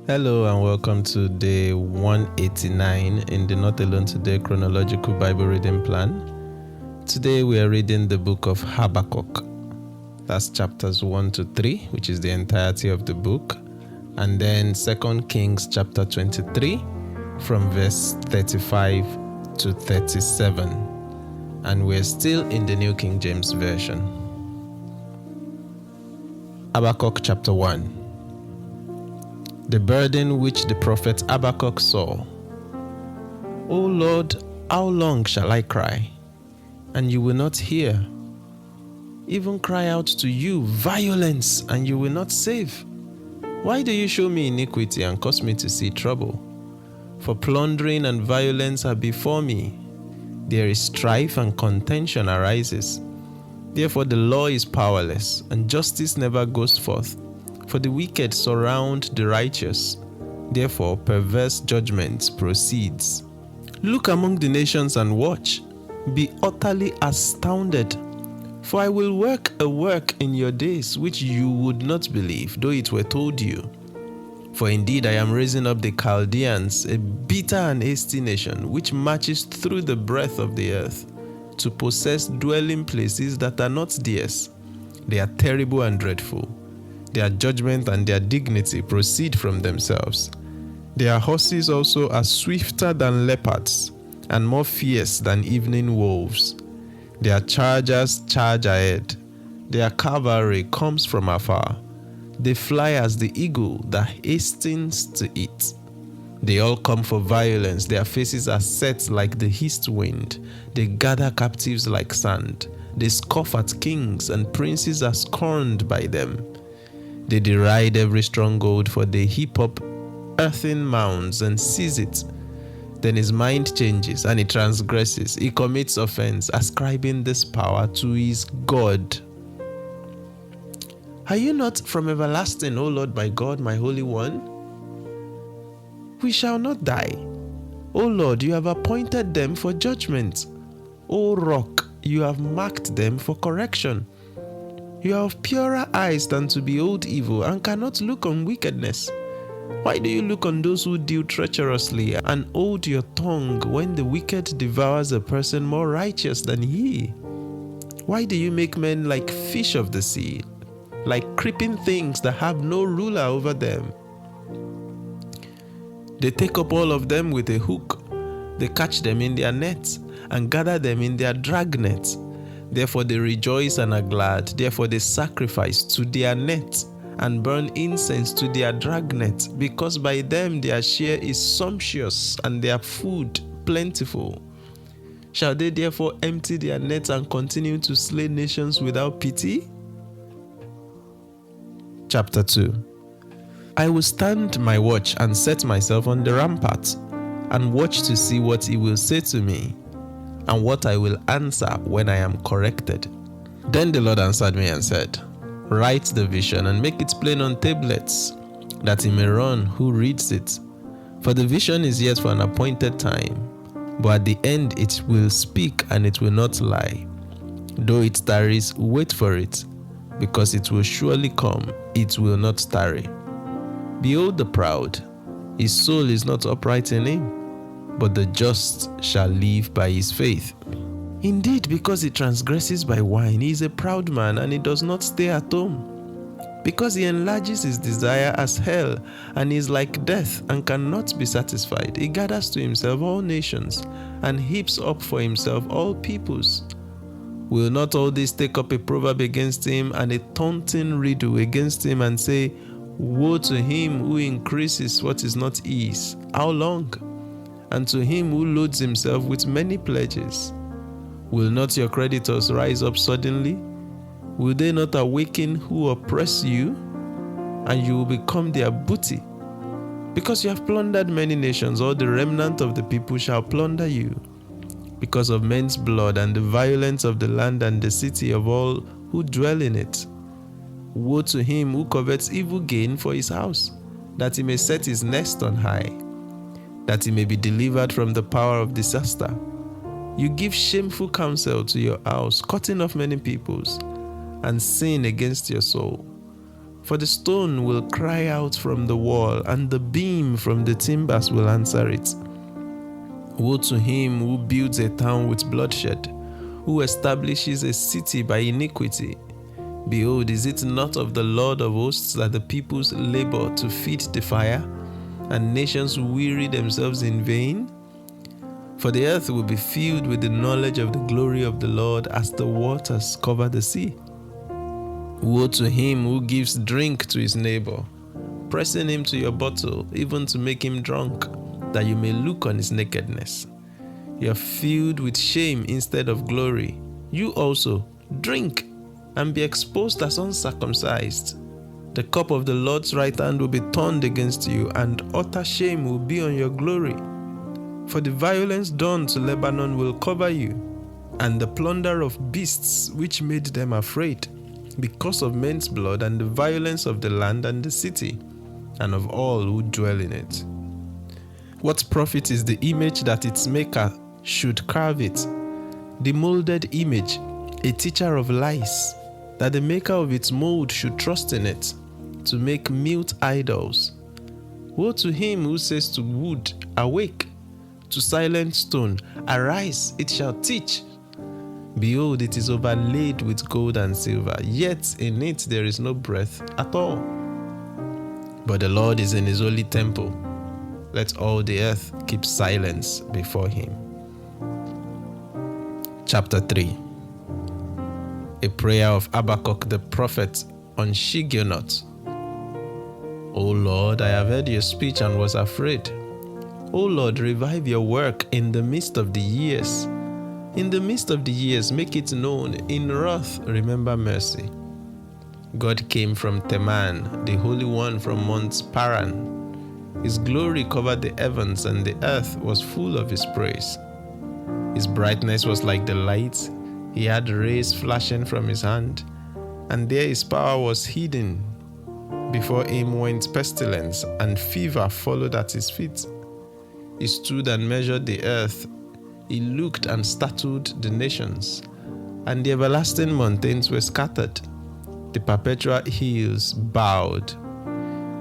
Hello and welcome to day 189 in the Not Alone Today chronological Bible reading plan. Today we are reading the book of Habakkuk. That's chapters 1 to 3, which is the entirety of the book. And then 2 Kings chapter 23 from verse 35 to 37. And we're still in the New King James Version. Habakkuk chapter 1. The burden which the prophet Habakkuk saw. O Lord, how long shall I cry, and you will not hear? Even cry out to you violence, and you will not save. Why do you show me iniquity and cause me to see trouble? For plundering and violence are before me. There is strife and contention arises. Therefore the law is powerless, and justice never goes forth. For the wicked surround the righteous, therefore perverse judgment proceeds. Look among the nations and watch, be utterly astounded. For I will work a work in your days which you would not believe, though it were told you. For indeed I am raising up the Chaldeans, a bitter and hasty nation, which marches through the breadth of the earth, to possess dwelling places that are not theirs. They are terrible and dreadful. Their judgment and their dignity proceed from themselves. Their horses also are swifter than leopards, and more fierce than evening wolves. Their chargers charge ahead. Their cavalry comes from afar. They fly as the eagle that hastens to eat. They all come for violence. Their faces are set like the east wind. They gather captives like sand. They scoff at kings, and princes are scorned by them. They deride every stronghold, for they heap up earthen mounds and seize it. Then his mind changes and he transgresses. He commits offense, ascribing this power to his God. Are you not from everlasting, O Lord my God, my Holy One? We shall not die. O Lord, you have appointed them for judgment. O Rock, you have marked them for correction. You are of purer eyes than to behold evil, and cannot look on wickedness. Why do you look on those who deal treacherously, and hold your tongue when the wicked devours a person more righteous than he? Why do you make men like fish of the sea, like creeping things that have no ruler over them? They take up all of them with a hook. They catch them in their nets, and gather them in their drag nets. Therefore they rejoice and are glad. Therefore they sacrifice to their net and burn incense to their dragnet, because by them their share is sumptuous and their food plentiful. Shall they therefore empty their nets and continue to slay nations without pity? Chapter 2. I will stand my watch and set myself on the rampart, and watch to see what he will say to me, and what I will answer when I am corrected. Then the Lord answered me and said, Write the vision and make it plain on tablets, that he may run who reads it. For the vision is yet for an appointed time, but at the end it will speak and it will not lie. Though it tarries, wait for it, because it will surely come, it will not tarry. Behold the proud, his soul is not upright in him, but the just shall live by his faith. Indeed, because he transgresses by wine, he is a proud man, and he does not stay at home. Because he enlarges his desire as hell, and is like death, and cannot be satisfied. He gathers to himself all nations, and heaps up for himself all peoples. Will not all this take up a proverb against him, and a taunting riddle against him, and say, Woe to him who increases what is not his? How long? And to him who loads himself with many pledges. Will not your creditors rise up suddenly? Will they not awaken who oppress you? And you will become their booty. Because you have plundered many nations, all the remnant of the people shall plunder you. Because of men's blood and the violence of the land and the city of all who dwell in it. Woe to him who covets evil gain for his house, that he may set his nest on high, that he may be delivered from the power of disaster. You give shameful counsel to your house, cutting off many peoples, and sin against your soul. For the stone will cry out from the wall, and the beam from the timbers will answer it. Woe to him who builds a town with bloodshed, who establishes a city by iniquity. Behold, is it not of the Lord of hosts that the peoples labor to feed the fire, and nations weary themselves in vain? For the earth will be filled with the knowledge of the glory of the Lord as the waters cover the sea. Woe to him who gives drink to his neighbor, pressing him to your bottle, even to make him drunk, that you may look on his nakedness. You are filled with shame instead of glory. You also drink and be exposed as uncircumcised. The cup of the Lord's right hand will be turned against you, and utter shame will be on your glory. For the violence done to Lebanon will cover you, and the plunder of beasts which made them afraid, because of men's blood and the violence of the land and the city, and of all who dwell in it. What profit is the image that its maker should carve it? The molded image, a teacher of lies, that the maker of its mold should trust in it, to make mute idols. Woe to him who says to wood, awake, to silent stone, arise, it shall teach. Behold, it is overlaid with gold and silver, yet in it there is no breath at all. But the Lord is in his holy temple. Let all the earth keep silence before him. Chapter 3. A prayer of Habakkuk the prophet on Shigionoth. O Lord, I have heard your speech and was afraid. O Lord, revive your work in the midst of the years. In the midst of the years, make it known. In wrath, remember mercy. God came from Teman, the Holy One from Mount Paran. His glory covered the heavens, and the earth was full of his praise. His brightness was like the light. He had rays flashing from his hand, and there his power was hidden. Before him went pestilence, and fever followed at his feet. He stood and measured the earth. He looked and startled the nations, and the everlasting mountains were scattered. The perpetual hills bowed.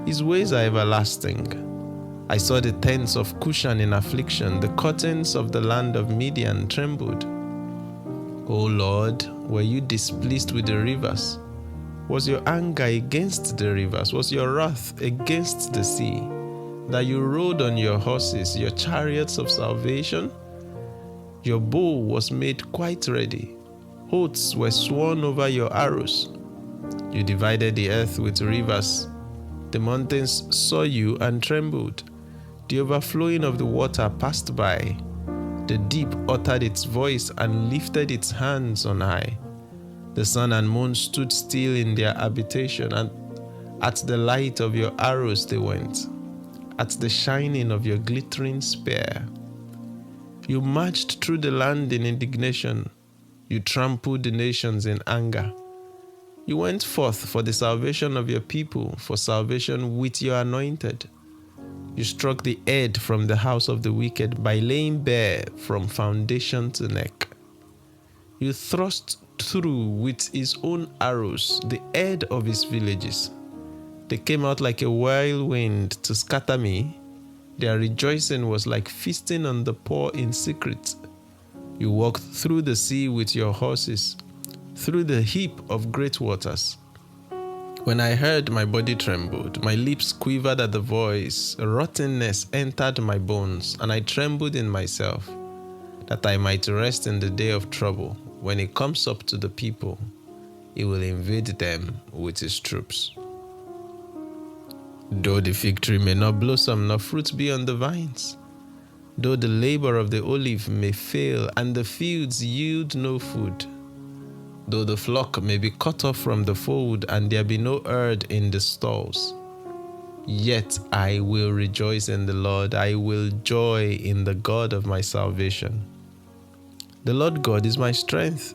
His ways are everlasting. I saw the tents of Cushan in affliction. The curtains of the land of Midian trembled. O Lord, were you displeased with the rivers? Was your anger against the rivers? Was your wrath against the sea? That you rode on your horses, your chariots of salvation? Your bow was made quite ready. Oaths were sworn over your arrows. You divided the earth with rivers. The mountains saw you and trembled. The overflowing of the water passed by. The deep uttered its voice and lifted its hands on high. The sun and moon stood still in their habitation, and at the light of your arrows they went, at the shining of your glittering spear. You marched through the land in indignation. You trampled the nations in anger. You went forth for the salvation of your people, for salvation with your anointed. You struck the head from the house of the wicked by laying bare from foundation to neck. You thrust through with his own arrows the head of his villages. They came out like a whirlwind to scatter me. Their rejoicing was like feasting on the poor in secret. You walked through the sea with your horses, through the heap of great waters. When I heard, my body trembled, my lips quivered at the voice, rottenness entered my bones, and I trembled in myself, that I might rest in the day of trouble. When he comes up to the people, he will invade them with his troops. Though the fig tree may not blossom, nor fruit be on the vines, though the labor of the olive may fail, and the fields yield no food, though the flock may be cut off from the fold, and there be no herd in the stalls, yet I will rejoice in the Lord. I will joy in the God of my salvation. The Lord God is my strength.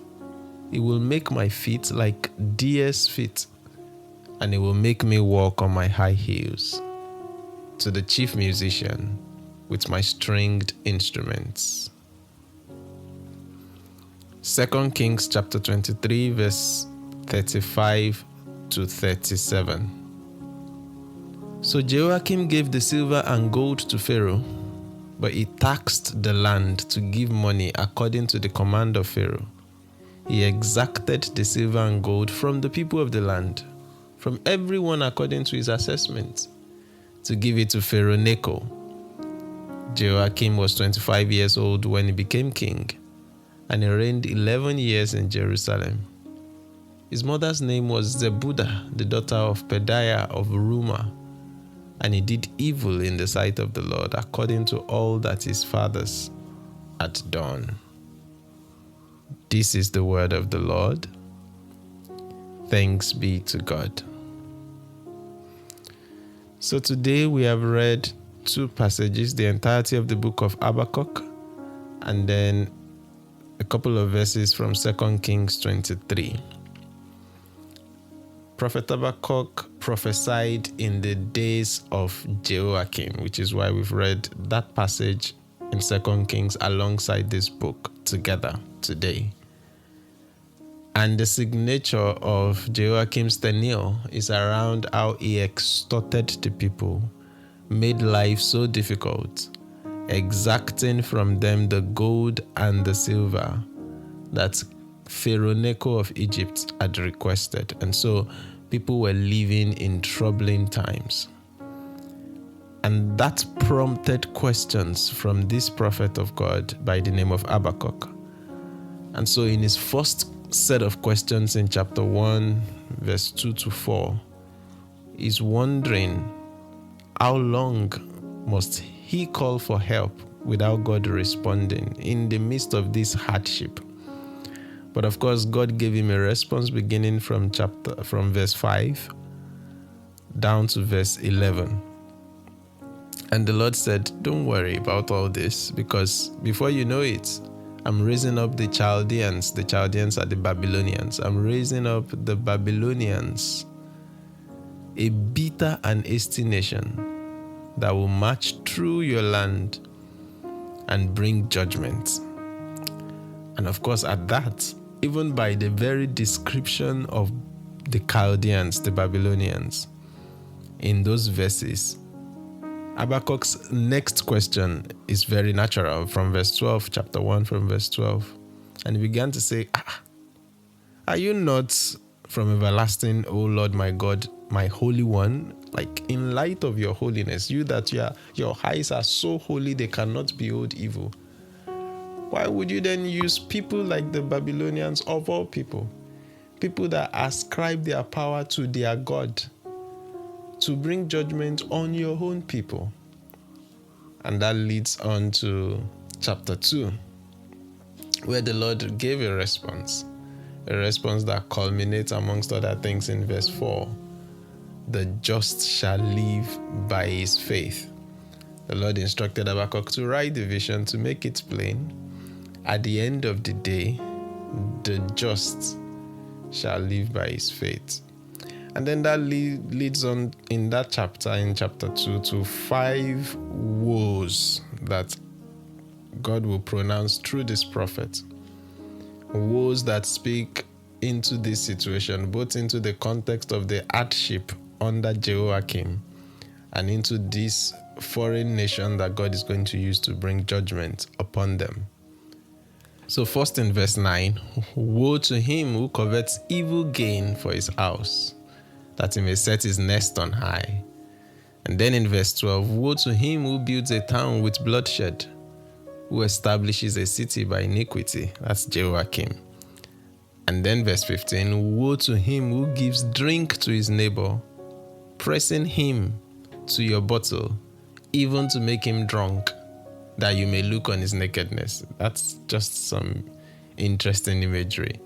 He will make my feet like deer's feet, and he will make me walk on my high heels. To the chief musician with my stringed instruments. 2 Kings chapter 23 verse 35 to 37. So Jehoiakim gave the silver and gold to Pharaoh, but he taxed the land to give money according to the command of Pharaoh. He exacted the silver and gold from the people of the land, from everyone according to his assessment, to give it to Pharaoh Necho. Jehoiakim was 25 years old when he became king, and he reigned 11 years in Jerusalem. His mother's name was Zebudah, the daughter of Pedaiah of Rumah, and he did evil in the sight of the Lord, according to all that his fathers had done. This is the word of the Lord. Thanks be to God. So today we have read two passages, the entirety of the book of Habakkuk, and then a couple of verses from 2 Kings 23. Prophet Habakkuk prophesied in the days of Jehoiakim, which is why we've read that passage in 2 Kings alongside this book together today. And the signature of Jehoiakim's tenure is around how he extorted the people, made life so difficult, exacting from them the gold and the silver that Pharaoh Necho of Egypt had requested. And so people were living in troubling times. And that prompted questions from this prophet of God by the name of Habakkuk. And so in his first set of questions in chapter 1, verse 2 to 4, he's wondering how long must he call for help without God responding in the midst of this hardship. But of course, God gave him a response beginning from verse 5 down to verse 11. And the Lord said, don't worry about all this, because before you know it, I'm raising up the Chaldeans. The Chaldeans are the Babylonians. I'm raising up the Babylonians, a bitter and hasty nation that will march through your land and bring judgment. And of course, at that, even by the very description of the Chaldeans, the Babylonians, in those verses, Habakkuk's next question is very natural from verse 12, chapter 1 from verse 12. And he began to say, are you not from everlasting, O Lord my God, my Holy One? Like, in light of your holiness, your eyes are so holy they cannot behold evil. Why would you then use people like the Babylonians of all people that ascribe their power to their God, to bring judgment on your own people? And that leads on to chapter 2, where the Lord gave a response that culminates, amongst other things, in verse 4. The just shall live by his faith. The Lord instructed Habakkuk to write the vision, to make it plain. At the end of the day, the just shall live by his faith. And then that leads on in that chapter, in chapter 2, to 5 woes that God will pronounce through this prophet. Woes that speak into this situation, both into the context of the hardship under Jehoiakim and into this foreign nation that God is going to use to bring judgment upon them. So first in verse 9, woe to him who covets evil gain for his house, that he may set his nest on high. And then in verse 12, woe to him who builds a town with bloodshed, who establishes a city by iniquity. That's Jehoiakim. And then verse 15, woe to him who gives drink to his neighbor, pressing him to your bottle, even to make him drunk, that you may look on his nakedness. That's just some interesting imagery.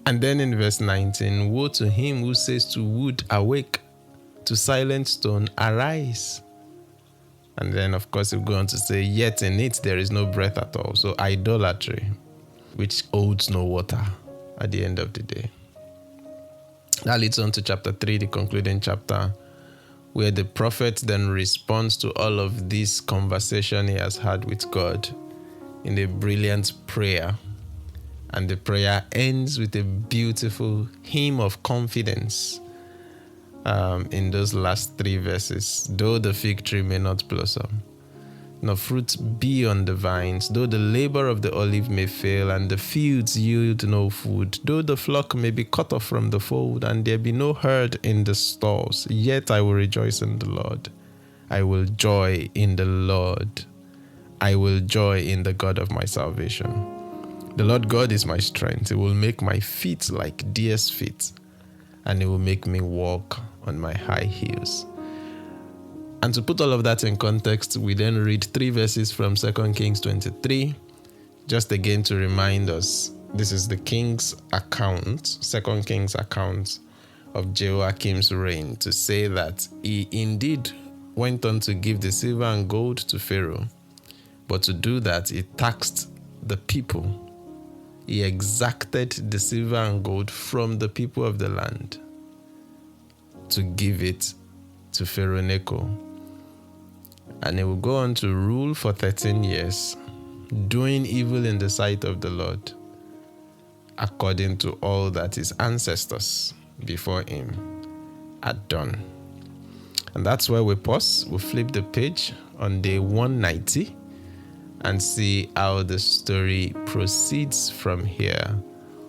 And then in verse 19, woe to him who says to wood, awake, to silent stone, arise. And then, of course, we go on to say, yet in it there is no breath at all. So idolatry, which holds no water at the end of the day. That leads on to chapter 3, the concluding chapter, where the prophet then responds to all of this conversation he has had with God in a brilliant prayer. And the prayer ends with a beautiful hymn of confidence in those last 3 verses. Though the fig tree may not blossom, nor fruit be on the vines, though the labor of the olive may fail, and the fields yield no food, though the flock may be cut off from the fold, and there be no herd in the stalls, yet I will rejoice in the Lord. I will joy in the Lord. I will joy in the God of my salvation. The Lord God is my strength. He will make my feet like deer's feet, and He will make me walk on my high heels. And to put all of that in context, we then read 3 verses from 2 Kings 23, just again to remind us, this is the king's account, 2 Kings account of Jehoiakim's reign, to say that he indeed went on to give the silver and gold to Pharaoh, but to do that, he taxed the people. He exacted the silver and gold from the people of the land to give it to Pharaoh Necho. And he will go on to rule for 13 years, doing evil in the sight of the Lord, according to all that his ancestors before him had done. And that's where we pause. We'll flip the page on day 190 and see how the story proceeds from here.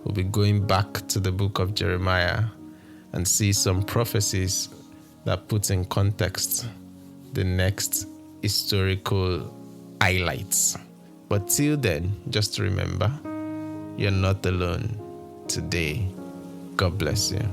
We'll be going back to the book of Jeremiah and see some prophecies that put in context the next historical highlights. But till then, just remember, you're not alone today. God bless you.